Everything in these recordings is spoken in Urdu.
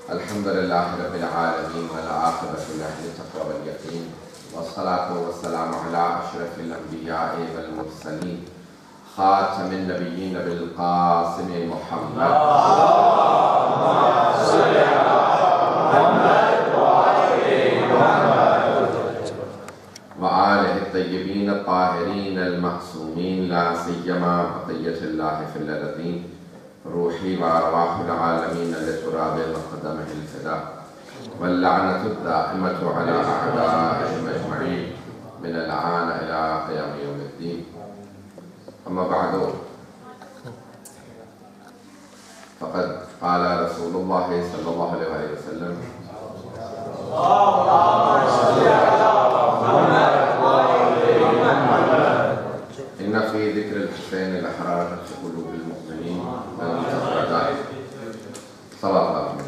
الحمد لله رب العالمين والعاقبة لأهل التقوى واليقين والصلاة والسلام على أشرف الأنبياء والمرسلين خاتم النبيين بالقاسم محمد وآله الطيبين الطاهرين المعصومين لا سيما بقية الله في الأرضين روحي وأرواح العالمين لتراب مقدمه الفداء واللعنة الدائمة على أعدائهم أجمعين من الآن إلى قيام يوم الدين. أما بعد فقد قال رسول الله صلى الله عليه وسلم إن في ذكر الحسين لحرارة في قلوب المؤمنين والمتفردات. صلى الله عليه وسلم.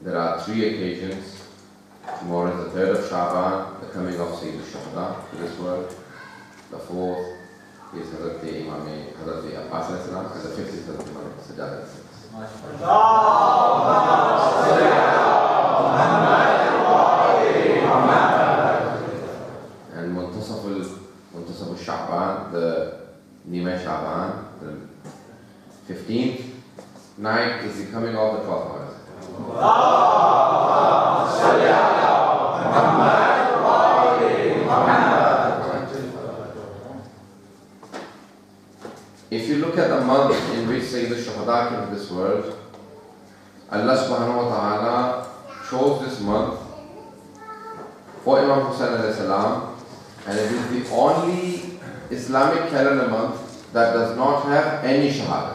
There are 3 occasions. Tomorrow is the 3rd of Shaban, the coming of Sayyid al-Shuhada to this world. The 4th is Hazrat Imam Hazrat Abbas al-Salam, and the 5th is Hazrat Imam Sajjad al-Salam. And Muntasaf al-Shaban, the Nima Shaban, the 15th night is the coming of the 12th month. If you look at the month in which Sayyid al-Shuhada came to this world, Allah subhanahu wa ta'ala chose this month for Imam Hussain alayhi salam, and it is the only Islamic calendar month that does not have any shahada.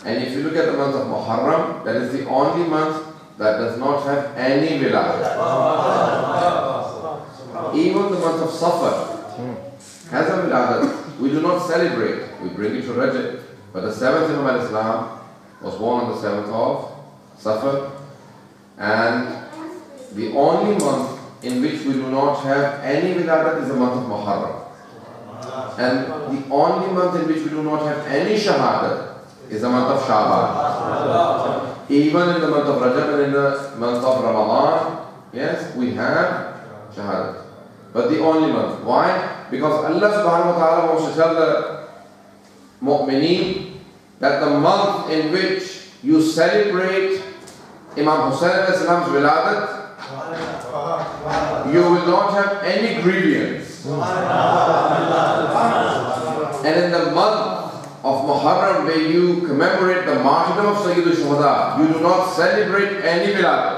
And if you look at the month of Muharram, that is the only month that does not have any wilayah. Even the month of Safar has a wilayah. We do not celebrate. We bring it to Rajab. But the 7th Imam al-Islam was born on the 7th of Safar. And the only month in which we do not have any wilayah is the month of Muharram. And the only month in which we do not have any shahadat is the month of Shaban. Even in the month of Rajab and in the month of Ramadan, yes, we have shahadat. But the only month. Why? Because Allah subhanahu wa ta'ala wants to tell the mu'mineen that the month in which you celebrate Imam Hussain alayhi salam's wiladat, you will not have any grievance. And in the month of Muharram, where you commemorate the martyrdom of Sayyid al-Shuhada, you do not celebrate any wiladat.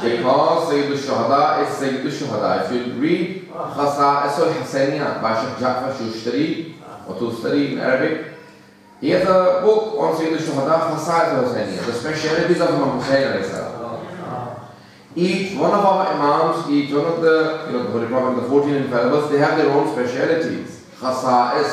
Because Sayyid al-Shuhada is Sayyid al-Shuhada. If you read Khasa'is al-Husayniyah by Sheikh Ja'far Shushtari or Tustari in Arabic, he has a book on Sayyid al-Shuhada, Khasa'is al-Husayniyah, the specialities of Imam Hussain alayhi salam. Each one of our Imams, each one of the, the Holy Prophet, the 14 infallibles, they have their own specialities. Khasa'is.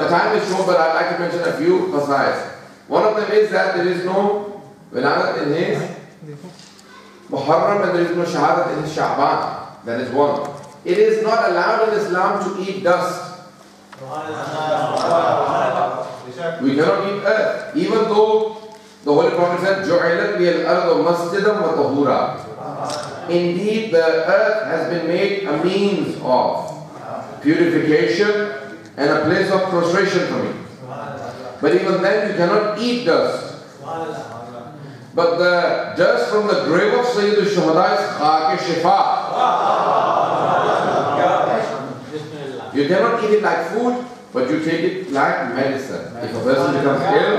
The time is short, but I'd like to mention a few khasais. One of them is that there is no wilayat in his Muharram and there is no shahadat in his Sha'ban. That is one. It is not allowed in Islam to eat dust. We cannot eat earth, even though the Holy Prophet said, "Ju'ilat liyal ardu masjidan wa tahura." Indeed, the earth has been made a means of purification and a place of prostration for me. But even then you cannot eat dust. But the dust from the grave of Sayyid al-Shuhada is khak-e-shifa. You cannot eat it like food, but you take it like medicine. If a person becomes ill,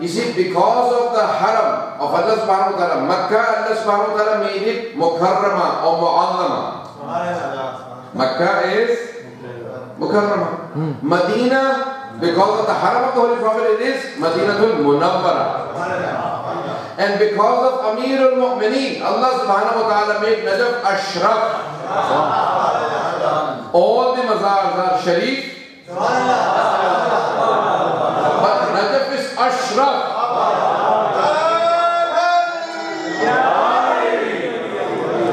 You see, because of the haram of Allah subhanahu wa ta'ala, Makkah, Allah subhanahu wa ta'ala made it mukarrama or mu'allama. Makkah is mukarrama. Medina, because of the haram of the Holy Prophet, it is Madinatul Munawwara. And because of Amir al-Mu'mineen, Allah subhanahu wa ta'ala made Najaf Ashraf. All the mazars are Sharif. Najaf is Ashraf.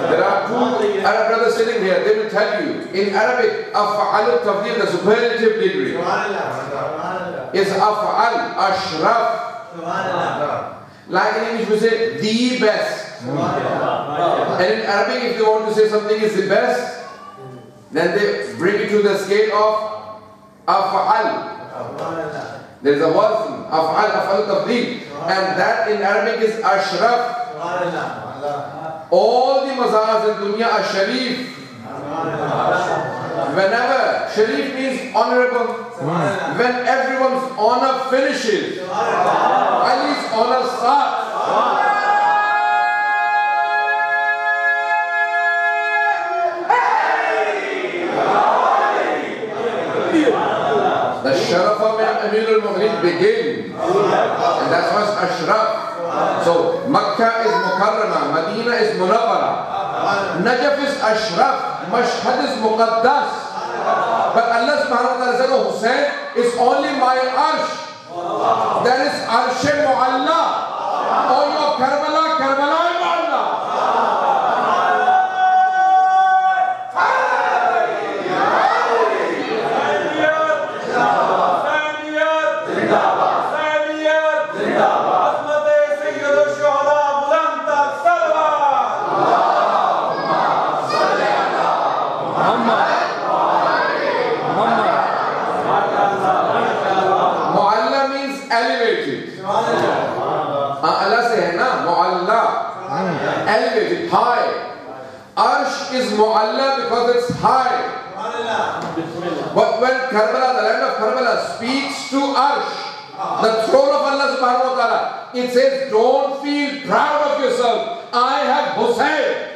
There are two Arab brothers sitting here. They will tell you in Arabic, Af'al al-Tafdeel, the superlative degree, is Af'al, Ashraf. Like in English we say the best. And in Arabic, if they want to say something is the best, then they bring it to the scale of Af'al. There is a wazn, af'al, af'al tafdeel, and that in Arabic is ashraf. All the mazars in dunya are sharif. Whenever sharif means honorable, when everyone's honor finishes, Ali's honor starts. The sharaf of Amir al-Mu'mineen begin, and that's why it's Ashraf. So Makkah is Mukarrama, Medina is Munawwara, Najaf is Ashraf, Mashhad is Muqaddas. But Allah subhanahu wa ta'ala said, oh Hussein, it's only my arsh. That is Arsh Mu'alla. Oh your Karbala, Karbala Mu'alla. Elevated, high. Arsh is Mu'alla because it's high. But when Karbala, the land of Karbala, speaks to Arsh, the throne of Allah subhanahu wa ta'ala, it says, don't feel proud of yourself. I have Hussein.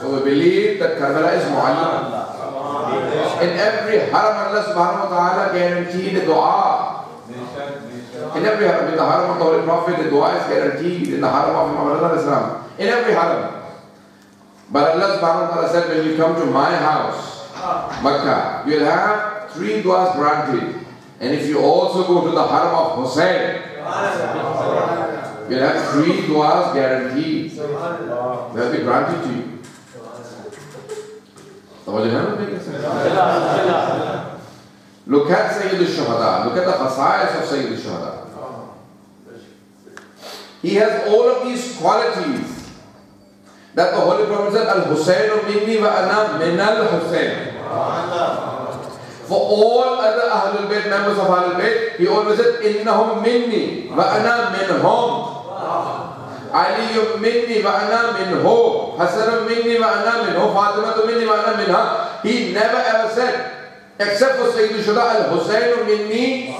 So we believe that Karbala is mu'alla. In every haram Allah subhanahu wa ta'ala guaranteed the dua. In every haram, in the haram of the Holy Prophet, the dua is guaranteed. In the haram of Muhammad Islam, in every haram. But Allah subhanahu wa ta'ala said, when you come to my house, Makkah, you'll have 3 du'as granted. And if you also go to the haram of Hussein, you'll have 3 du'as guaranteed. They'll be granted to you. Look at Sayyid al-Shuhada. Look at the khasa'is of Sayyid al-Shuhada. He has all of these qualities that the Holy Prophet said, Al-Husayn minni wa ana min al-Husayn. For all other Ahlul Bayt, members of Ahlul Bayt, he always said, Innahum minni wa ana minhum. Ali minni wa ana minhu. Hasan minni wa ana minhu. Fatima minni wa ana minha. He never ever said, except for Sayyid al-Shuhada, Al-Husayn minni.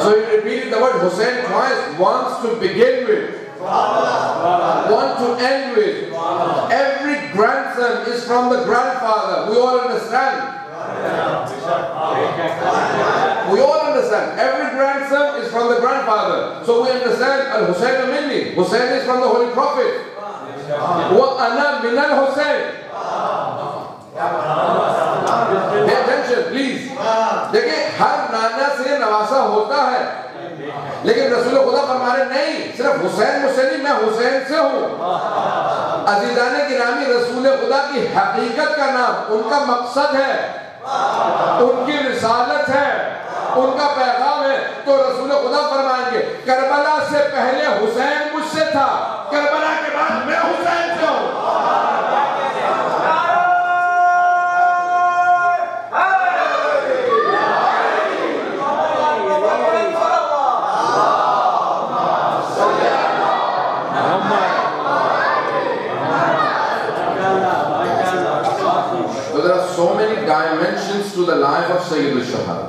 So he repeated the word Hussein twice, once to begin with, one to end with. Every grandson is from the grandfather. We all understand. understand. Every grandson is from the grandfather. So we understand Al-Husayn minni. Hussein is from the Holy Prophet. Wa ana min al-Husayn. Pay attention, please. دیکھیں ہر نانا سے نواسا ہوتا ہے لیکن رسول خدا فرما رہے نہیں صرف حسین مجھ سے نہیں میں حسین سے ہوں. عزیزان گرامی رسول خدا کی حقیقت کا نام ان کا مقصد ہے ان کی رسالت ہے ان کا پیغام ہے. تو رسول خدا فرمائیں گے کربلا سے پہلے حسین مجھ سے تھا کربلا کے بعد میں حسین سے ہوں. So many dimensions to the life of Sayyid al-Shuhada.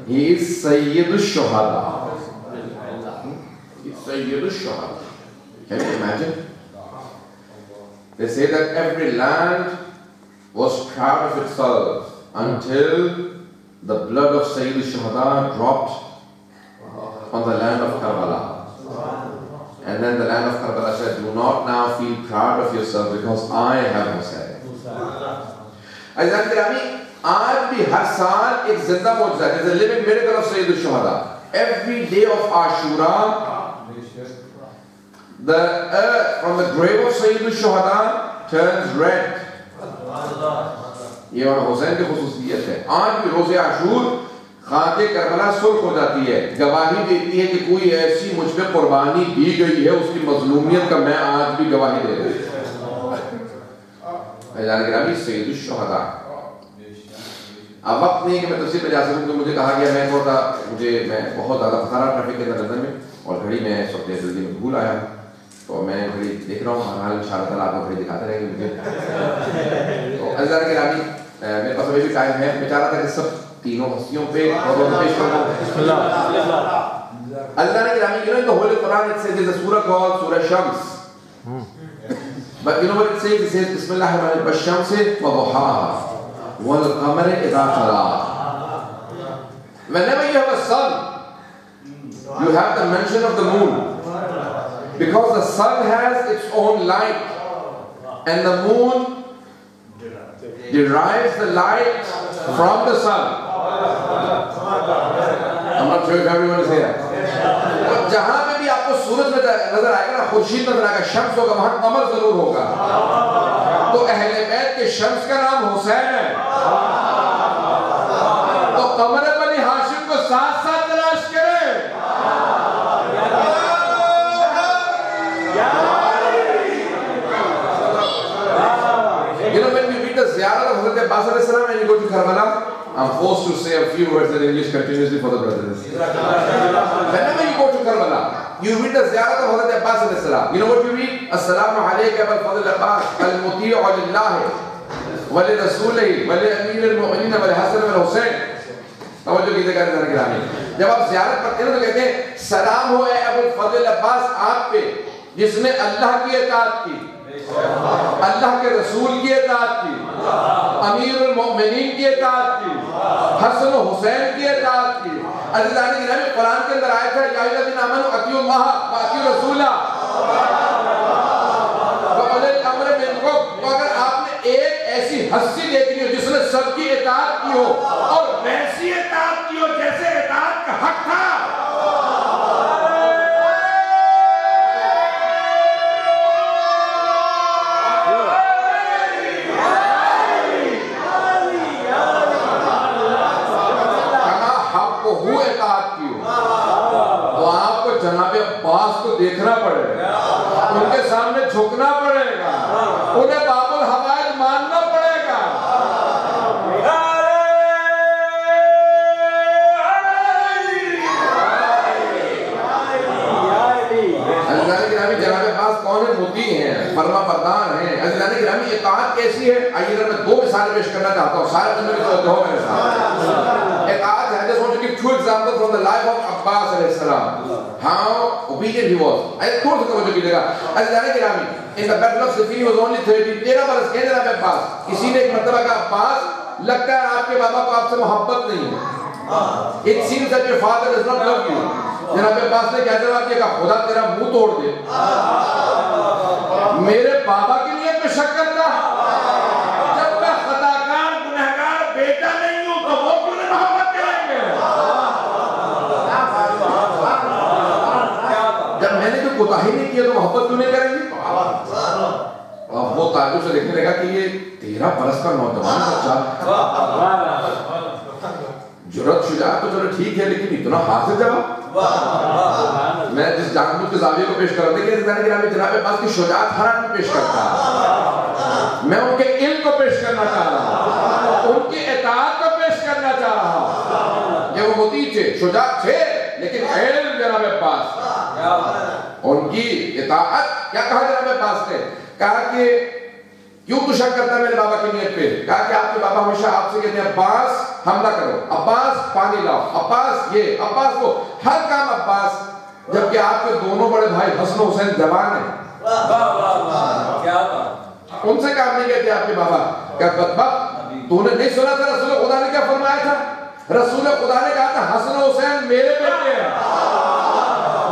He is Sayyid al-Shuhada. He is Sayyid al-Shuhada. Can you imagine? They say that every land was proud of itself until the blood of Sayyid al-Shuhada dropped on the land of Karbala. And then the land of Karbala said, do not now feel proud of yourself because I have Hussain. Azizan Kirami, aaj bhi har saal ek zinda mu'jiza hai. There's a living miracle of Sayyid al-Shuhada. Every day of Ashura, the earth from the grave of Sayyid al-Shuhada turns red. یہ حسین کی خصوصیت ہے. آج بھی روز عاشور خاک کربلا سرخ ہو جاتی ہے گواہی دیتی ہے کہ کوئی ایسی مجھ پہ قربانی دی گئی ہے اس کی مظلومیت کا میں آج بھی گواہی دے رہا ہوں. اعزاز گرامی سید الشہداء. اب وقت نہیں کہ میں تفصیل میں جا سکوں تو مجھے کہا گیا میں بہت زیادہ پھنسا رہا ٹریفک کے نظر میں اور گھڑی میں اس وقت جلدی میں بھول آیا تو میں گھڑی دیکھ رہا ہوں حال انشاءاللہ تعالیٰ آپ کو گھڑی دکھاتے رہیں گے مجھے. تو اعزاز گرامی میرے پاس ابھی بھی ٹائم ہے. میں چاہ رہا تھا کہ سب تینوں ہستیوں پہ پیش کر دوں. اللہ نے گرامی in the Holy Quran it says there's a surah called Surah Shams. But you know what it says? It says Bismillahir-Rahmanir-Rahim Wash-Shamsi wa-Duhaha wal-Qamari idha tala'a. Whenever you have a sun, you have the mention of the moon. Because the sun has its own light and the moon derives the light from the sun. I'm not sure if everyone is here. جہاں پہ بھی آپ کو سورج نظر آئے گا نا خورشید نظر آئے گا شمس ہوگا وہاں قمر ضرور ہوگا. تو اہل بیت کے شمس کا نام حسین ہے تو قمر بنی ہاشم کو ساتھ ساتھ تلاش کرے. You know when we read the Ziyarat of Hazrat Abbas alayhi salam and you go to Karbala, I'm forced to say a few words in English continuously for the brothers. Whenever you go to Karbala, you read the Ziyarat of Hazrat Abbas alayhi salam. You know what you read? As-salamu alayka Abul Fadl Abbas al-muti'u lillahi wa li rasulihi wa li amir al-mu'minin wa li Hasan wa Hussein. توجہ کیجئے گا نظر گرامی. جب آپ زیارت پڑھتے ہیں تو کہتے ہیں سلام ہو اے ابو الفضل عباس آپ پہ جس نے اللہ کی اطاعت کی اللہ کے رسول کی اطاعت کی امیر المؤمنین کی اطاعت کی حسن و حسین کی اطاعت کی. عزیزان گرامی قرآن کے اندر آیت ہے یا الذین آمنوا اطیعوا اللہ واطیعوا الرسول وأولی الامر منکم. تو اگر آپ نے ایک ایسی ہستی دیکھنی ہو جس نے سب کی اطاعت کی ہو اور ویسی اطاعت کی ہو جیسے اطاعت کا حق تھا جناب عباس کو دیکھنا پڑے گا ان کے سامنے جھکنا پڑے گا انہیں باب الحوائج ماننا پڑے گا. عزیزان گرامی جناب عباس کون ہیں؟ مطیع ہیں فرما بردار ہیں. عزیزان گرامی اطاعت کیسی ہے؟ آئیے اگر میں دو مثالیں پیش کرنا چاہتا ہوں سارے دن میں توجہ ہو میرے ساتھ. اطاعت ہے I just want to give two examples from the life of Abbas alayhi salam. How obedient he was. تھوڑا سا توجہ کیجئے گا. عزیزان گرامی in the battle of Siffin he was only 13. 13 برس کے جناب عباس. کسی نے ایک مرتبہ کہا عباس لگتا ہے آپ کے بابا کو آپ سے محبت نہیں ہے. It seems that your father does not love you. جناب عباس نے کیا جواب دیا؟ کہا خدا تیرا منہ توڑ دے. میرے بابا کی نیت میں شک کرتا جب میں خطاکار گنہگار بیٹا نہیں ہوں تو وہ کیوں نہیں محبت کریں گے؟ جب میں نے کوئی کوتاہی نہیں کیا تو محبت کیوں نہیں کریں گے؟ اب وہ تعجب سے دیکھنے لگا کہ یہ 13 برس کا نوجوان بچہ جرأت شجاعت تو چلو ٹھیک ہے لیکن اتنا حاضر جواب. میں جس جانبوجھ کے زاویے کو پیش کر رہا ہوں کہ جناب عباس کی شجاعت ہر آدمی پیش کرتا ہے. میں ان کے علم کو پیش کرنا چاہ رہا ہوں, ان کی اطاعت کو پیش کرنا چاہ رہا ہوں. کہ وہ مطیع تھے, شجاعت تھے, لیکن علم جناب عباس ان کی اطاعت. کیا کہا جناب عباس نے؟ کہا کہ کیوں تو شک کرتا ہے میرے بابا کی نیت پہ؟ کہا کہ آپ کے بابا ہمیشہ آپ سے کہتے ہیں عباس حملہ کرو, عباس پانی لاؤ, عباس یہ, عباس وہ, ہر کام عباس. جبکہ آپ کے دونوں بڑے بھائی حسن و حسین جوان ہیں, ان سے کام نہیں کہتے آپ کے بابا. کہ بدبخت تو نے نہیں سنا تھا رسول خدا نے کیا فرمایا تھا؟ رسول خدا نے کہا تھا حسن و حسین میرے بیٹے ہیں.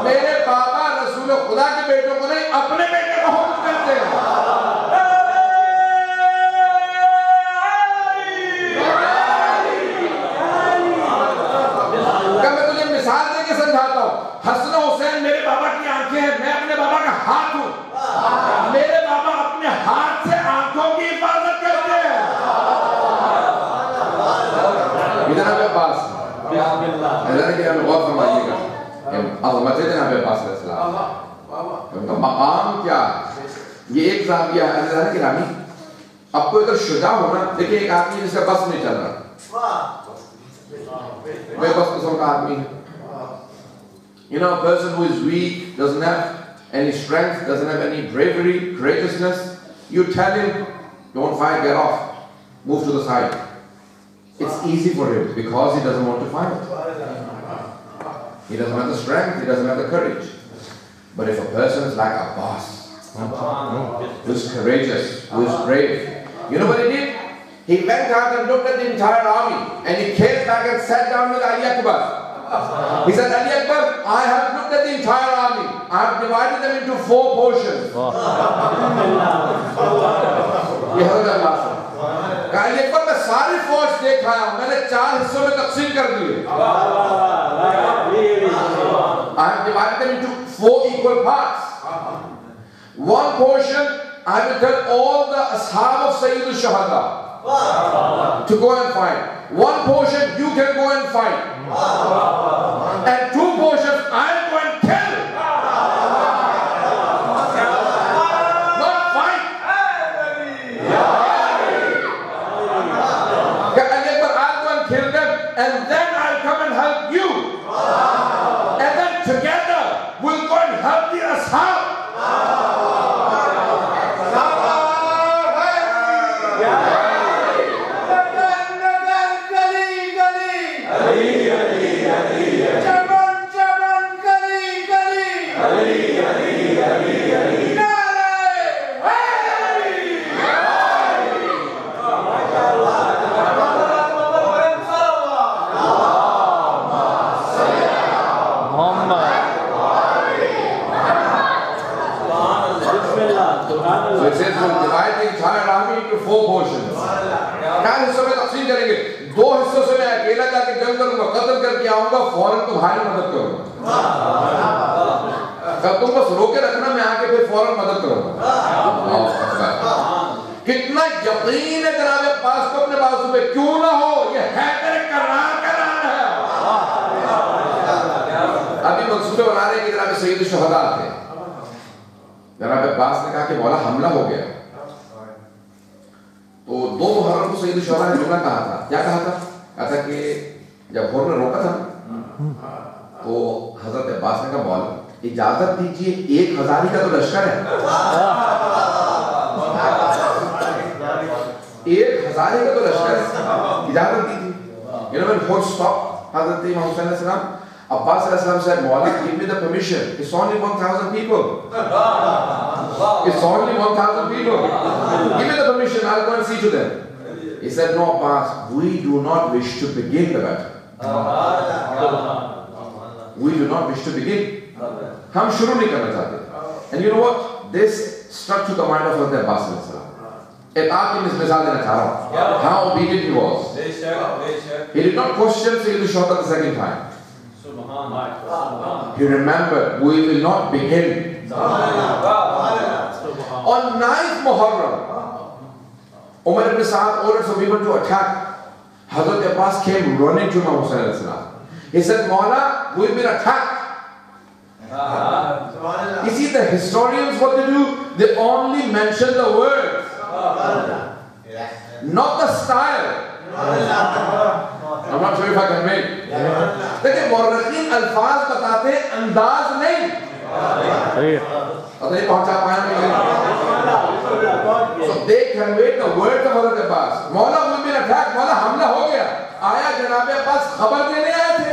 میرے بابا رسول خدا کے بیٹوں کو نہیں اپنے بیٹے کو حکم کرتے ہیں. سمجھاتا ہوں, حسن و حسین میرے بابا کی آنکھیں ہیں, میں اپنے بابا کا ہاتھ ہوں. میرے بابا اپنے ہاتھ سے آنکھوں کی حفاظت کرتے ہیں. جناب عباس اللہ نے غور فرمائیے گا عظمت جناب عباس علیہ السلام, ان کا مقام کیا ہے. یہ ایک زاویہ ہے اللہ کی رامی. اب کوئی اگر شجاع ہونا, دیکھیں ایک آدمی جس کا بس نہیں چل رہا, وہ بس قسم کا آدمی ہے. You know, a person who is weak, doesn't have any strength, doesn't have any bravery, courageousness, you tell him, don't fight, get off, move to the side. It's easy for him because he doesn't want to fight. He doesn't have the strength, he doesn't have the courage. But if a person is like Abbas, who is courageous, who is brave, you know what he did? He went out and looked at the entire army and he came back and sat down with Ali Akbar. He said, Ali Akbar, I have looked at the entire army. I have divided them into 4 portions. یہ حضرت اللہ سے کہا, Ali Akbar, میں ساری فوج دیکھ آیا ہوں, میں نے 4 حصوں میں تقسیم کر دیے. I have divided them into 4 equal parts. 1 portion, I will tell all the ashab of Sayyid al-Shahada to go and fight. 1 portion, you can go and fight. And 2 portions, I'll go and kill. Not fight. I'll go and kill them, and then I'll come and help you. And then together, we'll go and help the ashab. So it says we'll divide the entire army into 4 portions. 4 حصوں میں تقسیم کریں گے. 2 حصوں سے میں اکیلا جا کے جنگ کروں گا, قتل کر کے آؤں گا, فوراً تمہاری مدد کروں گا. تم بس روکے رکھنا, میں آ کے پھر فوراً مدد کروں گا. کتنا یقین ہے جناب عباس کو اپنے بازو پہ, کیوں نہ ہو, یہ حیدر کرار کا نام ہے. ابھی منصوبے بنا رہے ہیں کہ جناب سید الشہداء تھے. جناب عباس نے کہا کہ مولا حملہ ہو گیا. تو 2 محرم کو سید الشہداء نے جملہ کہا تھا. کیا کہا تھا؟ کہا تھا کہ جب حر نے روکا تھا تو حضرت عباس نے کہا مولا اجازت دیجیے, 1000 کا تو لشکر ہے, 1000 کا تو لشکر ہے, اجازت دیجیے. You know when Hur stopped Hazrat Imam Hussain alayhi salam, Abbas alayhi salam said, Maulid, give me the permission. It's only 1,000 people. It's only 1,000 people. Give me the permission, I'll go and see to them. He said, no Abbas, we do not wish to begin the battle. We do not wish to begin. ہم شروع نہیں کرنا چاہتے. And you know what? This struck to the mind of Hazrat Abbas alayhi salam. اطاعت کی مثال دینا چاہ رہا ہوں. How obedient he was. He did not question Sayyid al-Shuhada the second time. He remembered, we will not begin. On 9th Muharram, Umar ibn Sa'ad ordered some people to attack. Hazrat Abbas came running to Imam Hussain alayhi salam. He said, Mawla, we've been attacked. You see, the historians, what they do, they only mention the words, not the style. I'm not sure if I can make. دیکھیں مورخین الفاظ بتاتے ہیں انداز نہیں. پتہ نہیں پہنچا پایا نہیں. So they conveyed the words of Hazrat Abbas. مولا we've been attacked. مولا حملہ ہو گیا. آیا جناب عباس خبر دینے آئے تھے.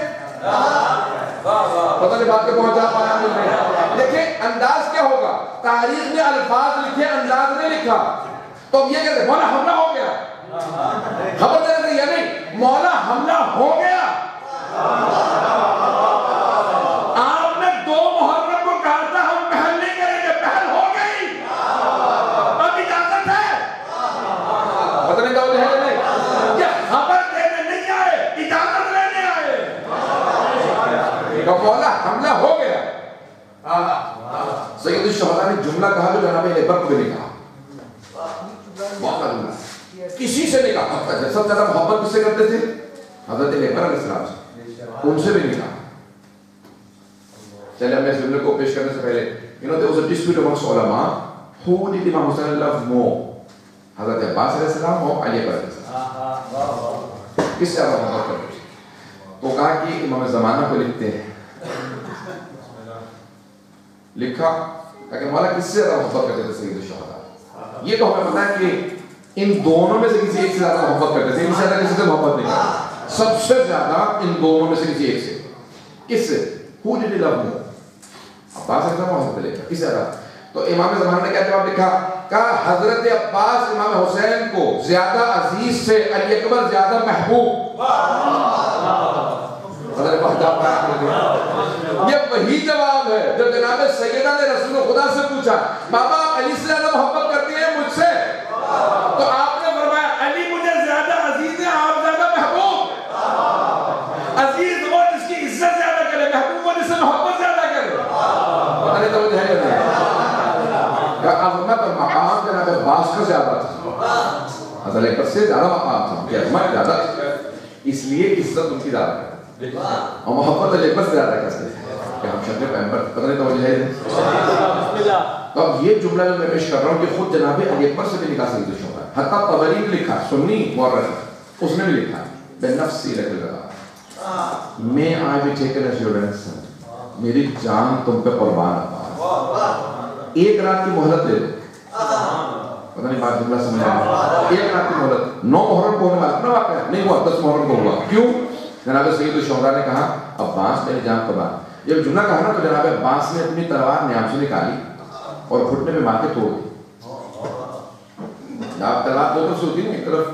پتہ نہیں بات کے پہنچا پایا نہیں. دیکھیں انداز کیا ہوگا. تاریخ نے الفاظ لکھے انداز نے لکھا. تو اب یہ کہتے ہیں مولا حملہ ہو گیا. خبر دینے سے یا نہیں. مولا حملہ ہو گیا. آپ نے 2 محرم کو کہا تھا ہم پہل نہیں کریں گے. پہل ہو گئی. اب اجازت ہے. پتہ نہیں کہا ہے نہیں. یہ خبر دینے نہیں آئے, اجازت لینے آئے. تو مولا حملہ ہو گیا. سید الشہداء نے جملہ کہا جو جناب عبر کو بھی نہیں کہا. موقع جملہ کسی سے نہیں کہا. سب زیادہ محبت کس سے کرتے تھے؟ حضرت عبر علیہ السلام سے. ان سے بھی نہیں کہا. چلے ہم اس جملے کو پیش کرنے سے پہلے, you know there was a dispute amongst ulama, who did Imam Hussain love more, حضرت عباس علیہ السلام اور علی علیہ السلام, کس سے زیادہ محبت کرتے تھے؟ تو کہا کہ امام زمانہ کو لکھتے ہیں. لکھا کہ مولا کس سے زیادہ محبت کرتے تھے سید الشہداء. یہ تو ہمیں پتا ہے کہ ان دونوں میں سے کسی ایک سے زیادہ محبت کرتے تھے. ان سے زیادہ کسی سے محبت نہیں کرتے. سب سے زیادہ ان دونوں میں سے کسی ایک سے. کس سے؟ Who did he love more? عباس علیہ السلام محبت لکھا. کس سے زیادہ؟ تو امام زمانہ نے کیا جواب لکھا؟ کہا حضرت عباس امام حسین کو زیادہ عزیز سے علی اکبر زیادہ محبوب. یہ وہی جواب ہے جو جناب سیدہ نے رسول خدا سے پوچھا, بابا آپ علی سے زیادہ محبت کرتی ہیں مجھ سے؟ تو آپ نے فرمایا علی مجھے زیادہ عزیز ہے, آپ زیادہ محبوب. عزیز وہ جس کی عزت زیادہ کرے, محبوب وہ جس سے محبت زیادہ کرے. پتہ نہیں توجہ ہے یا نہیں؟ کہ عظمت اور مقام جناب عباس کا زیادہ تھا, حضرت علی سے زیادہ مقام تھا, کہ عظمت زیادہ تھی, اس لیے عزت ان کی زیادہ ہے. اور محبت علی اکبر سے زیادہ کرتے ہیں کہ ہم شکل پیمبر. پتہ نہیں توجہ ہے. تو اب یہ جملہ جو میں پیش کر رہا ہوں کہ خود جناب علی اکبر سے بھی نکاح سید الشہداء. حتیٰ طبری نے لکھا, سنی مورخ, اس نے بھی لکھا بنفسی لک لگا, may I be taken as your ransom, میری جان تم پہ قربان عباس. ایک رات کی مہلت لے لو. پتہ نہیں بات جملہ سمجھ آیا. ایک رات کی مہلت. 9 محرم کو ہونے والا اپنا واقعہ نہیں ہوا, 10 محرم کو ہوا. کیوں؟ جناب سید الشہداء نے کہا عباس میری جان قربان. یہ جملہ کہا نا, تو جناب عباس نے اپنی تلوار نیام سے نکالی اور گھٹنے پہ مار کے توڑ دی. آپ تلوار دو طرف سے ہوتی ہے, ایک طرف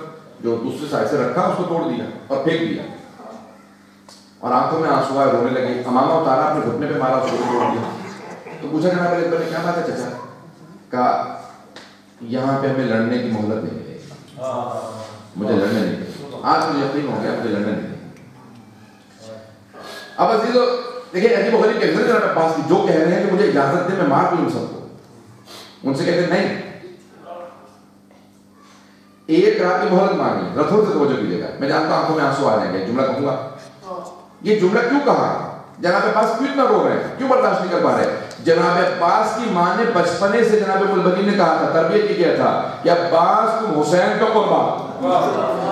جو دوسری سائڈ سے رکھا اس کو توڑ دیا اور پھینک دیا, اور آنکھوں میں آنسو آئے, رونے لگے. امامہ اتارا, اپنے گھٹنے پہ مارا, اس کو توڑ دیا. تو پوچھا جناب علی اکبر نے کیا بات ہے چچا؟ کہا یہاں پہ ہمیں لڑنے کی مہلت نہیں ملے گی, مجھے لڑنے نہیں ملے. آج مجھے یقین ہو گیا مجھے لڑنے نہیں. اب عزیزو دیکھیں عجیب و غریب کے حضرت جناب عباس کی جو کہہ رہے ہیں کہ مجھے اجازت دے میں مار دوں سب کو, ان سے کہتے ہیں نہیں, ایک رات کی مہلت مانگی. رتھوں سے توجہ کیجیے گا, میں جانتا ہوں آنکھوں میں آنسو آ جائیں گے, جملہ کہوں گا. یہ جملہ کیوں کہا؟ جناب عباس کیوں اتنا رو رہے ہیں, کیوں برداشت نہیں کر پا رہے؟ جناب عباس کی ماں نے بچپنے سے جناب ملبنی نے کہا تھا, تربیت کی گیا تھا کہ عباس تم حسین کا قربان.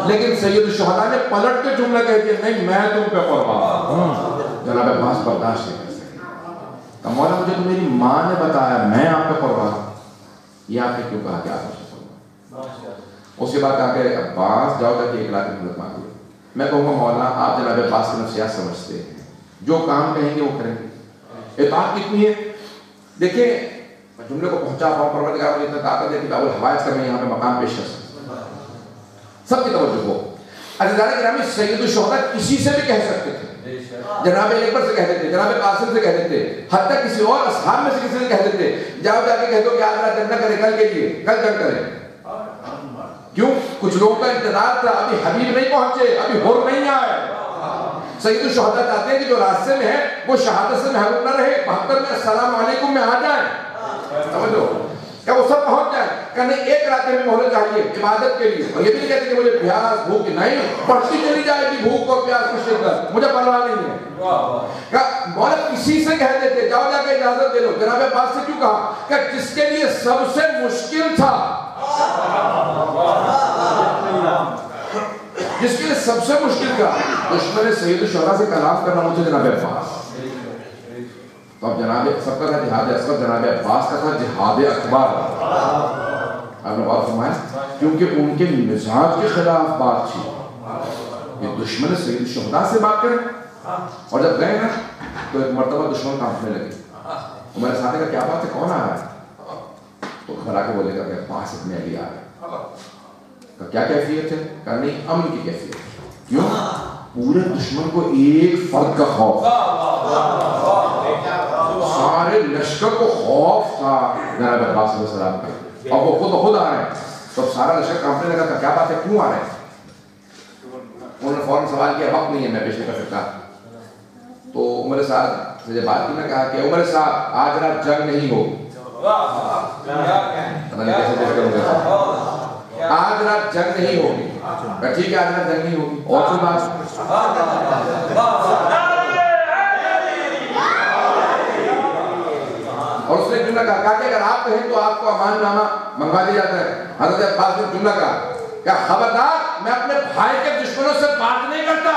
لیکن سید الشہداء نے پلٹ کے جملہ کہہ دیا نہیں میں تم پہ قربان. جناب عباس برداشت نہیں کر سکے. کہ مولا مجھے تو میری ماں نے بتایا میں آپ پہ قربان. یہ آپ نے کیوں کہا کہ آپ مجھے قربان؟ اس کے بعد کہا کہ عباس جاؤ جا کے 1 لاکھ کی مدد مانگو. میں کہوں گا مولا آپ جناب عباس کی نفسیات سمجھتے ہیں, جو کام کہیں گے وہ کریں گے. اطاعت کتنی ہے دیکھیں, میں جملے کو پہنچا پاؤں, پروردگار مجھے اتنا طاقت ہے کہ باب الحوائج کا میں یہاں پہ مقام پیش کر سکتا. سب کی توجہ ہو. عزیزان گرامی سید الشہداء کسی سے بھی کہہ سکتے تھے, جناب اکبر سے کہہ دیتے, جناب قاسم سے کہہ دیتے, حتیٰ کسی اور اصحاب میں سے کسی سے کہہ دیتے, جاؤ جا کے کہہ دو کہ آج رات جنگ نہ کرے, کل کے لیے کل جنگ کرے. کیوں؟ کچھ لوگوں کا انتظار تھا, ابھی حبیب نہیں پہنچے, ابھی حر نہیں آئے. سید الشہداء چاہتے ہیں کہ جو راستے میں ہے وہ شہادت سے محروم نہ رہے, 72 میں السلام علیکم میں آ جائیں. سمجھو کہ وہ سب پہنچ جائیں, کہ نہیں ایک رات میں مہلت چاہیے عبادت کے لیے. اور یہ بھی نہیں کہتے کہ مجھے پیاس بھوک نہیں, بڑھتی چلی جائے گی بھوک اور پیاس کی شدت, مجھے پرواہ نہیں ہے. مولا کسی سے کہہ دیتے جاؤ جا کے اجازت دے لو. جناب عباس سے کیوں کہا کہ جس کے لیے سب سے مشکل تھا, جس کے لیے سب سے مشکل تھا دشمن سید الشہداء سے کلام کرنا مجھے جناب عباس. تو اب جناب سب کا تھا جہاد اصغر, جناب عباس کا تھا جہاد اکبر. آپ نے بات فرمایا کیونکہ ان کے مزاج کے خلاف بات تھی. یہ دشمن سید الشہداء سے بات کریں, اور جب گئے نا تو ایک مرتبہ دشمن کانپنے لگے. میرے ساتھ کا کیا بات ہے, کون آ رہا ہے؟ تو گھر آ کے بولے گا کہ عباس ابن علی آ رہے. کیا کیفیت ہے؟ کہا نہیں امن کی کیفیت ہے. کیوں؟ پورے دشمن کو ایک فرد کا خوف, سارے لشکر کو خوف تھا جناب عباس علیہ السلام کا, اور وہ خود آ رہے ہیں. تو سارا لشکر کانپنے لگا, کیا بات ہے, کیوں آ رہے ہیں؟ انہوں نے فوراً سوال کیا, وقت نہیں ہے میں پیش نہیں کر سکتا. تو عمر صاحب سے جب بات کی نا, کہا کہ عمر صاحب آج رات جنگ نہیں ہوگی. پتہ نہیں کیسے پیش کروں گا, آج رات جنگ نہیں ہوگی. ٹھیک ہے آج رات جنگ نہیں ہوگی, اور کوئی بات. اور اس نے جملہ کہا کہ اگر آپ کہیں تو آپ کو امان نامہ منگوا دیا جاتا ہے. حضرت عباس نے جملہ کہا کہ خبردار میں اپنے بھائی کے دشمنوں سے بات نہیں کرتا,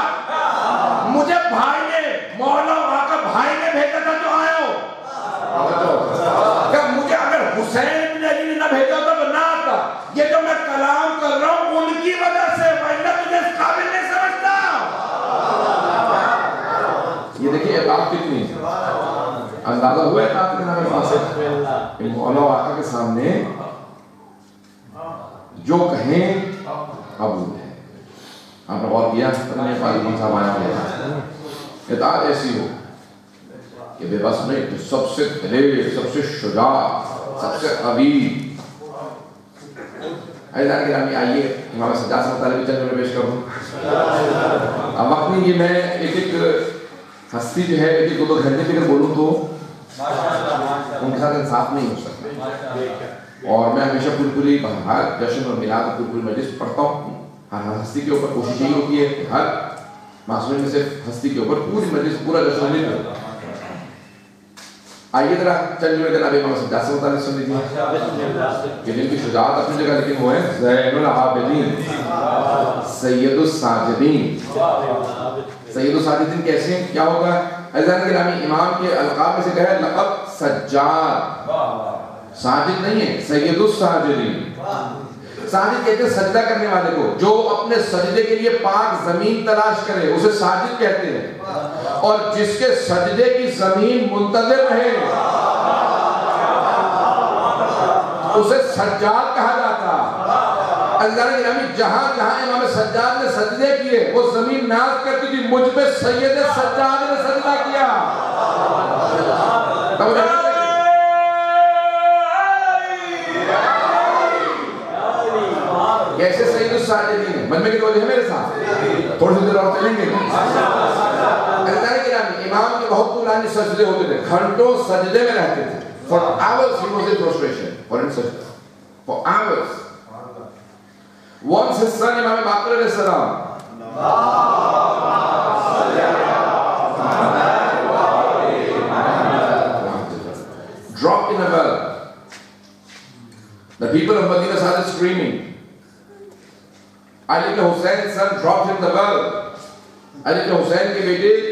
مجھے بھائی نے مولا آقا بھائی نے بھیجا تھا جو آئے ہو. کہ مجھے اگر حسین بن علی نے نہ بھیجا ہوتا تو نہ آتا. یہ جو میں کلام کر رہا ہوں ان کی وجہ سے, ورنہ تجھے اس قابل نہیں سمجھتا. یہ دیکھیے اطاعت کتنی اندازہ ہوا ہے اطاعت کے نام سے. مولا آقا کے سامنے جو کہیں قبول ہے. آپ نے غور کیا پتہ نہیں فاطمہ صاحب آیا ہوا, اطاعت ایسی ہو کہ بے بس نہیں, کہ سب سے دلیر, سب سے شجاع, سب سے قوی. عزیزان گرامی آئیے امام سجاد سے مطالعہ بھی چند میں پیش کر دوں. اب وقت نہیں, یہ میں ایک ایک ہستی جو ہے ایک ایک دو گھنٹے کے اگر بولوں تو ان کے ساتھ انصاف نہیں ہو سکتا. اور میں ہمیشہ پوری ہر جشن اور میلاد پوری مجلس پڑھتا ہوں. ہر ہستی کے اوپر کوشش یہی ہوتی ہے کہ ہر معصومین میں سے ہستی کے اوپر پوری مجلس پورا جشن نہیں کرتا. آئیے ذرا چند جو جناب امام سجاد سے متعلق سن لیجیے کہ جن کی شجاعت اپنی جگہ, لیکن وہ ہے زین العابدین, سید الساجدین. سید الساجدین کیسے ہیں, کیا ہوگا؟ عزیزان گرامی امام کے القاب میں سے کہے لقب سجاد, ساجد نہیں ہے, سید الساجدین. ساجد کہتے ہیں سجدہ کرنے والے کو, جو اپنے سجدے کے لیے پاک زمین تلاش کرے اسے ساجد کہتے ہیں. اور جس کے سجدے کی زمین منتظر رہے اسے سجاد کہا جاتا. عزیزان گرامی جہاں جہاں امام سجاد نے سجدے کیے وہ زمین ناز کرتی تھی, مجھ پہ سید سجاد نے سجدہ کیا. کیسے سید الساجدین ہے, من میں کی توجہ ہے میرے ساتھ, تھوڑی سی دیر اور چلیں گے. عزیزان گرامی امام کے بہت طولانی سجدے ہوتے تھے, گھنٹوں سجدے میں رہتے تھے. For hours he was in prostration, for hours. Once his son Imam Baqir alayhi salam dropped in a well. The people of Medina started screaming. Ali ke Hussein's son dropped in the well. Ali ke Hussein ke bete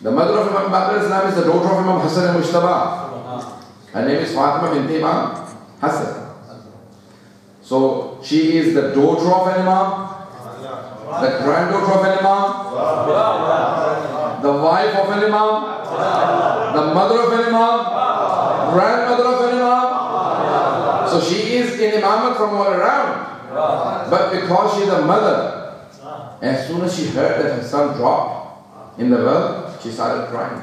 The mother of Imam Baqir alayhi salam is the daughter of Imam Hassan al-Mujtaba. Her name is Fatima bint Imam Hassan. So she is the daughter of an Imam, the granddaughter of an Imam, the wife of an Imam, the mother of an Imam, grandmother of an Imam. So she is in imamat from all around. But because she is a mother, as soon as she heard that her son dropped in the well, she started crying.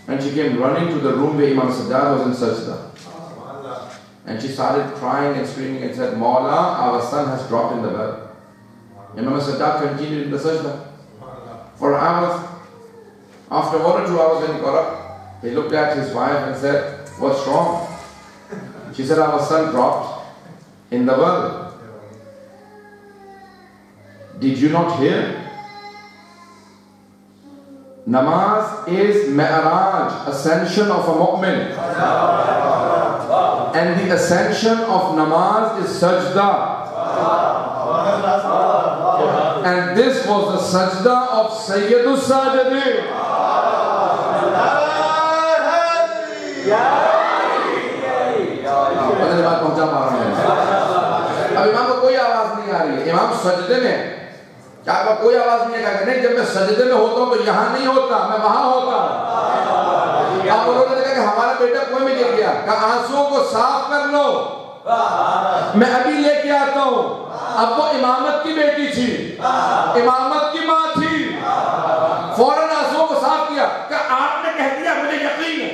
And she came running to the room where Imam Sajjad was in sajda. And she started crying and screaming and said, Mawla, our son has dropped in the well. Imam Sajjad continued in the sajda for hours. After 1 or 2 hours when he got up, he looked at his wife and said, what's wrong? She said, our son dropped in the well. Did you not hear? Namaz is mi'raj, ascension of a mu'min. And the ascension of namaz is sajda. And this was the sajda of Sayyidus Sajidin. اب امام کو کوئی آواز نہیں آ رہی ہے. امام سجدے میں کیا آپ کوئی آواز نہیں ہے کہ نہیں جب میں سجدے میں ہوتا ہوں تو یہاں نہیں ہوتا, میں وہاں ہوتا. آپ لوگوں نے کہا کہ ہمارا بیٹا کنویں میں گر گیا, کہا آنسوؤں کو صاف کر لو, میں ابھی لے کے آتا ہوں. اب وہ امامت کی بیٹی تھی, امامت کی ماں تھی, فوراً آنسوؤں کو صاف کیا کہ آپ نے کہہ دیا مجھے یقین ہے.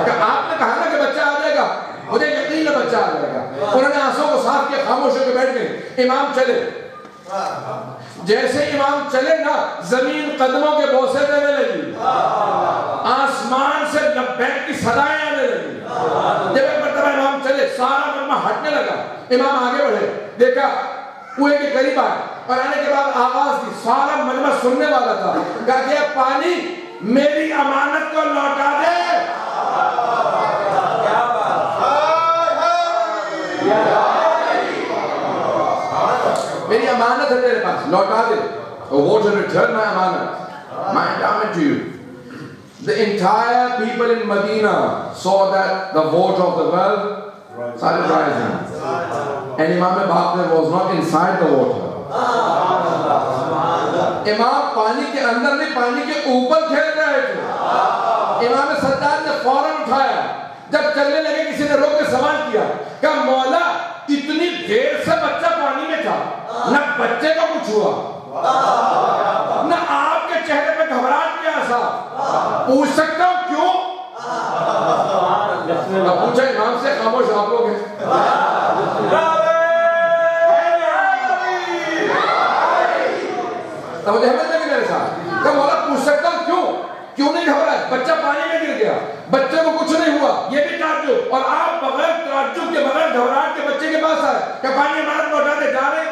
کہ آپ نے کہا نا کہ بچہ آ جائے گا, مجھے یقین ہے بچہ آ جائے گا. انہوں نے آنسوؤں کو صاف کیا, خاموش ہو کے بیٹھ گئے. امام چلے, جیسے امام چلے نا زمین قدموں کے بوسے دینے لگی, آسمان سے لبیک کی صدائیں آنے لگی. جب ایک مرتبہ امام چلے سارا مجمع ہٹنے لگا, امام آگے بڑھے, دیکھا کنویں کے قریب آئے اور آنے کے بعد آواز دی, سارا مجمع سننے والا تھا. کہا کہ پانی میری امانت کو لوٹا دے. میری امانت ہے تیرے پاس, لوٹا دے. Water, return my amanat, my endowment to you. The entire people in Medina saw that the water of the well started rising. And Imam Baqir was not inside the water. امام پانی کے اندر نہیں, پانی کے اوپر کھیل رہے تھے. امام سجاد نے فوراً اٹھایا, جب چلنے لگے کسی نے روک کے سوال کیا, کہا مولا اتنی دیر سے بچہ پانی میں تھا, نہ بچے کو کچھ ہوا, نہ آپ کے چہرے پہ گھبراہٹ کیا سا, پوچھ سکتا ہوں کیوں؟ اب پوچھا امام سے, خاموش آپ لوگ ہیں. توجہ ہے میرے ساتھ, کہ مولا پوچھ سکتا ہوں کیوں نہیں گھبرائے؟ بچہ پانی میں گر گیا, بچے کو کچھ نہیں ہوا, یہ بھی تعجب, اور آپ بغیر تعجب کے بغیر گھبراہٹ کے بچے کے پاس آئے کہ پانی ہمارا لوٹا دے, جا رہے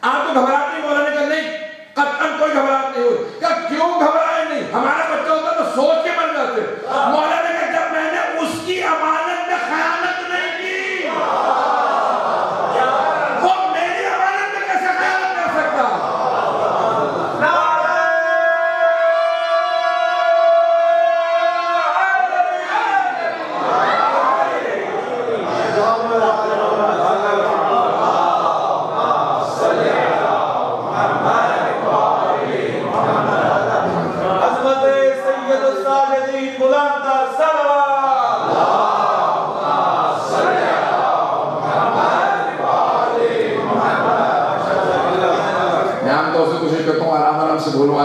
آپ کو گھبراہٹ نہیں؟ مولا نے کہا نہیں, قطعاً کوئی گھبراہٹ نہیں ہوئی. کہ کیوں گھبرائے نہیں؟ ہمارا بچہ ہوتا تو سوچ کے مر جاتے. مولا نے کہا جب میں نے اس کی امانت میں خیانت نہیں کی, وہ میری امانت میں کیسے خیانت کر سکتا؟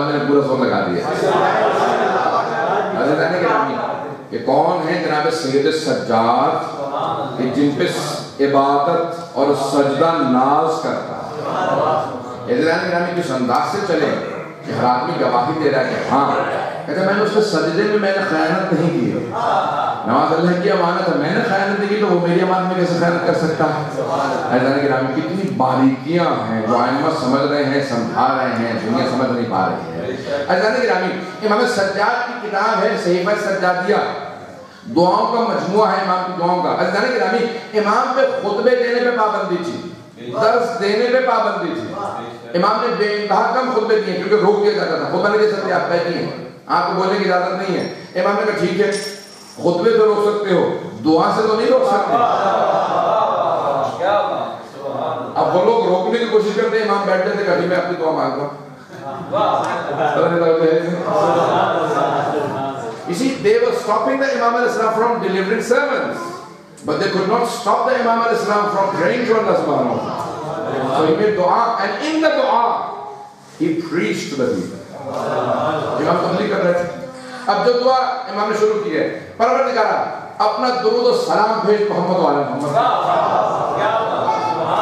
نے پورا سور لگا دیا. حضرت گرامی کہ کون ہے جناب سید سجاد کہ جن پہ عبادت اور سجدہ ناز کرتا ہے. حضرت گرامی کس انداز سے چلے کہ ہر آدمی گواہی دے رہا ہے کہ ہاں, کہتے ہیں میں نے اس کے سجدے میں میں نے خیانت نہیں کی, نماز اللہ کی امانت ہے, میں نے خیانت نہیں کی تو وہ میری امانت میں کیسے خیانت کر سکتا ہے؟ حضرت گرامی کتنی باریکیاں ہیں جو ائمہ سمجھ رہے ہیں, سمجھا رہے ہیں, دنیا سمجھ نہیں پا رہی ہے. حضرت گرامی امام سجاد کی کتاب ہے صحیفہ سجادیہ, دعاؤں کا مجموعہ ہے امام کی دعاؤں کا. حضرت گرامی امام پہ خطبے دینے پہ پابندی تھی, درس دینے پہ پابندی تھی. امام نے بے انتہا کم خطبے دیے کیونکہ روک دیا جاتا تھا, خطبہ نہیں دے سکتے آپ بیٹھی ہیں, آپ کو بولنے کی اجازت نہیں ہے. امام نے کہا ٹھیک ہے, خطبے تو روک سکتے ہو, دعا سے تو نہیں روک سکتے. اب وہ لوگ روکنے کی کوشش کرتے ہیں, امام بیٹھتے تھے, کبھی میں اپنی دعا مانگتا ہوں. You see, they were stopping the Imam al-Islam from delivering sermons, but they could not stop the Imam al-Islam from praying to Allah subhanahu wa ta'ala. So he made dua, and in the dua, he preached to the people. Imam tabligh kar rahe the. Ab jo dua Imam ne shuru ki hai, Parvardigara, apna durud aur salam bhej Muhammad wa ala Muhammad.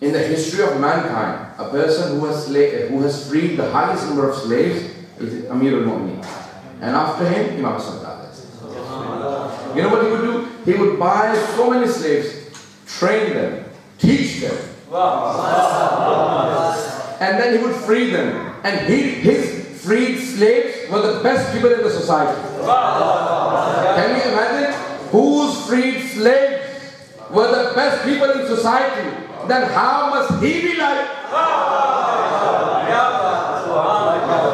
in the history of mankind, a person who has freed the highest number of slaves is Amir al-Mu'minin, and after him Imam Sadat. You know what he would do? He would buy so many slaves, train them, teach them, and then he would free them, and his freed slaves were the best people in the society. Can you imagine? Whose freed slaves were the best people in society? Then how must he be like?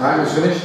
Time is finished.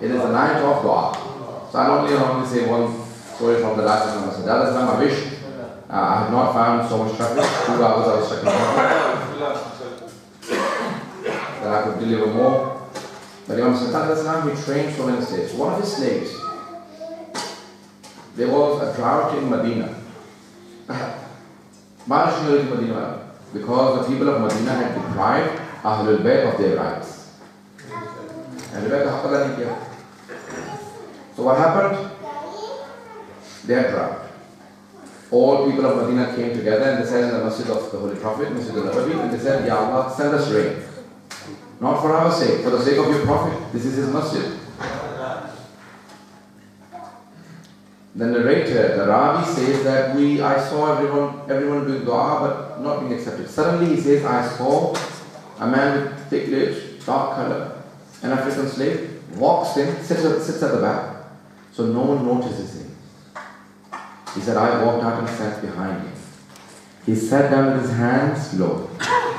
It is a night of dua. So I only say one story from the last Imam Sadat Islam. I wish I have not found so much traffic. 2 hours I was stuck in traffic. That I could deliver more. But Imam Sadat Islam, he trained so many slaves. One of his slaves, there was a drought in Medina. Because the people of Medina had deprived Ahlul Bayt of their rights. Ahlul Bayt ka haqq nahi kiya. So what happened? They had drought. All people of Medina came together and they said in the masjid of the Holy Prophet, Masjid al-Nabawi, and they said, Ya Allah, send us rain. Not for our sake, for the sake of your Prophet. This is his masjid. The narrator, the Ravi says that I saw everyone doing dua but not being accepted. Suddenly he says, I saw a man with thick lips, dark color, an African slave, walks in, sits at the back. So no one notices him. He said, I walked out and sat behind him. He sat down with his hands low.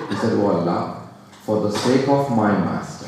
He said, Oh Allah, for the sake of my master.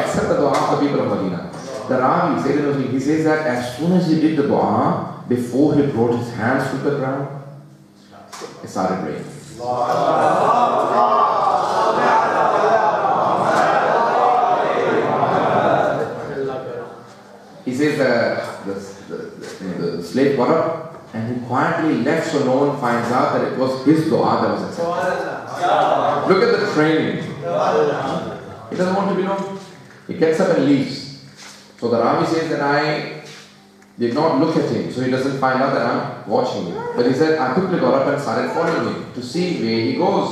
Accept the dua of the people of Medina. The Ravi said, he says that as soon as he did the dua, before he brought his hands to the ground, it started raining. He says that the slave got up and he quietly left so no one finds out that it was his dua that was accepted. Look at the training. He doesn't want to be known. He gets up and leaves. So the Ravi says that I did not look at him, so he doesn't find out that I'm watching him. But he said, I quickly got up and started following him to see where he goes.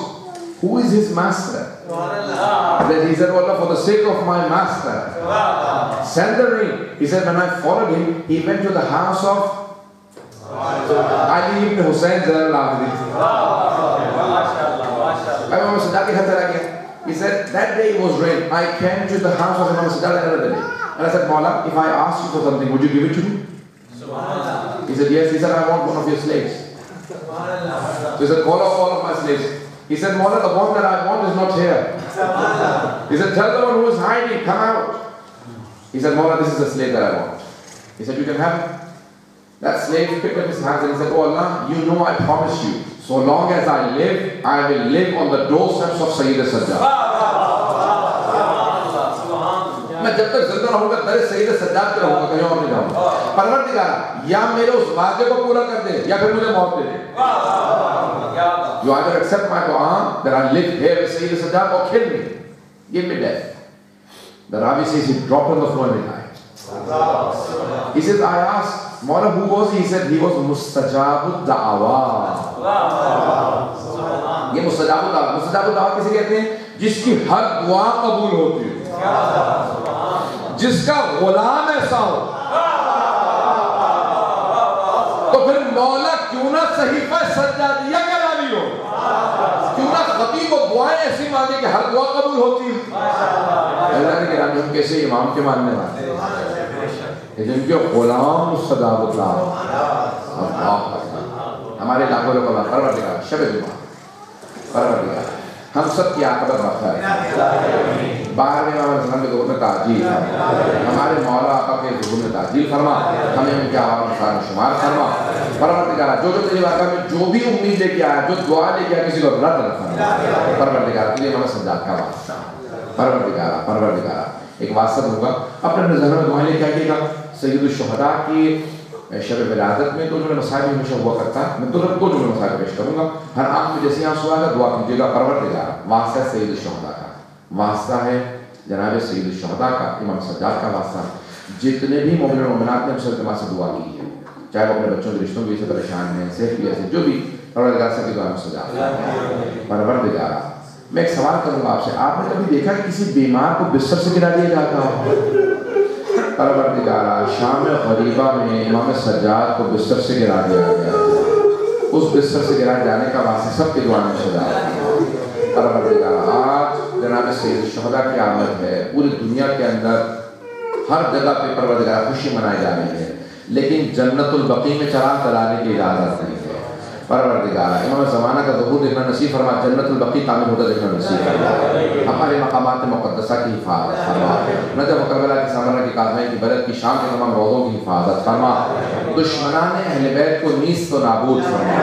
Who is his master? Then he said, Allah, for the sake of my master, send the rain. He said, when I followed him, he went to the house of Ali ibn Hussein. He said, that day it was rain. I came to the house of Imam Sadat another day. And I said, Mawla, if I asked you for something, would you give it to me? He said, yes. He said, I want one of your slaves. So he said, call up all of my slaves. He said, Mawla, the one that I want is not here. He said, tell the one who is hiding, come out. He said, Mawla, this is the slave that I want. He said, you can have it. That slave picked up his hands and he said, Oh Allah, you know I promise you, so long as I live, I will live on the doorsteps of Sayyid Sajjad. میں جب تک زندہ رہوں گا در سید سجاد پہ رہوں گا، کہیں اور نہیں جاؤں گا۔ پروردگارا یا میرے اس وعدے کو پورا کر دے یا پھر مجھے موت دے دے۔ You either accept my dua that I live here with Sayyid Sajjad or kill me. Give me death. The Ravi says he dropped on the floor and he died. He says, I asked, Mawla, who was he? He said, he was Mustajabud Da'awa. یہ Mustajabud Da'awa. Mustajabud Da'awa کسے کہتے ہیں؟ جس کی ہر دعا قبول ہوتی ہو، جس کا غلام ایسا ہو، تو پھر مولا کیوں نہ صحیفہ سجادیہ کا راوی ہو، کیوں نہ خطیب و دعائیں ایسی مانگے کہ ہر دعا قبول ہوتی ہے۔ اللہ نے کہا ہم کیسے امام کے ماننے والے ہیں، جن کے غلام مستجاب اللہ، ہمارے لاکھوں لوگ اللہ پروردگار شب جمعہ پروردگار ہم سب کی عاقبت رکھا ہے، باہر میں امام السلام کے دور میں تعجیل، ہمارے مولا آقا کے ظہور میں تعجیل فرما، ہمیں ان کے عوام میں شمار فرما۔ پروردگار جو تیری بارگاہ میں جو بھی امید لے کے آیا، جو دعا لے کے آیا، کسی کو رد نہ فرما۔ پروردگار تجھے امام سجاد کا واسطہ، پروردگار ایک واسطہ دوں گا، اپنے ذہن میں دعائیں لے کے آئیے گا۔ سید الشہداء کی شب ولادت میں تو جو مسائل ہمیشہ ہوا کرتا ہے، میں ترنت دو جملے مسائل پیش کروں گا، ہر آنکھ میں جیسے آنسو آئے گا دعا کیجیے گا۔ پروردگار واسطہ ہے سید الشہداء کا، واسطہ ہے جناب سید الشہداء کا، امام سجاد کا واسطہ، جتنے بھی مومن و مومنات نے مسلم سے دعا کی ہے، چاہے وہ اپنے بچوں کے رشتوں کی سے پریشان ہیں، صحت کی ایسے جو بھی، پروردگار سے دعا میں سجاد۔ پروردگار میں ایک سوال کروں گا آپ سے، آپ نے کبھی دیکھا کہ کسی بیمار کو بستر سے گرا دیا جاتا ہو؟ پروردگارا شام غریبہ میں امام سجاد کو بستر سے گرا دیا گیا، اس بستر سے گرا جانے کا واسطہ سب کی دعا میں سجاد۔ پروردگارا آج جناب سید الشہداء کی آمد ہے، پوری دنیا کے اندر ہر جگہ پہ پروردگارا خوشی منائی جا رہی ہے، لیکن جنت البقیع میں چراغ جلانے کی اجازت نہیں ہے۔ پروردگارا امام زمانہ کا ظہور دیکھنا نصیب فرما، جنت البقیع تعمیر ہوتا دیکھنا نصیب فرما، ہمارے مقامات مقدسہ کی حفاظت فرما، نجف و کربلا کی سامرہ کی قاضمین کی برد کی شام کے تمام روضوں کی حفاظت فرما، دشمنان اہل بیت کو نیست و نابود فرما،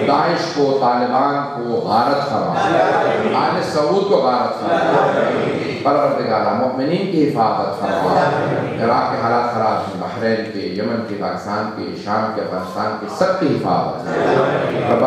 داعش کو، طالبان کو غارت فرما، آل سعود کو غارت فرما، پروردگارا مومنین کی حفاظت فرما، عراق کے حالات خراب ہیں، بحرین کے، یمن کے، پاکستان کے، شام کے، افغانستان کے، سب کی حفاظت فرما۔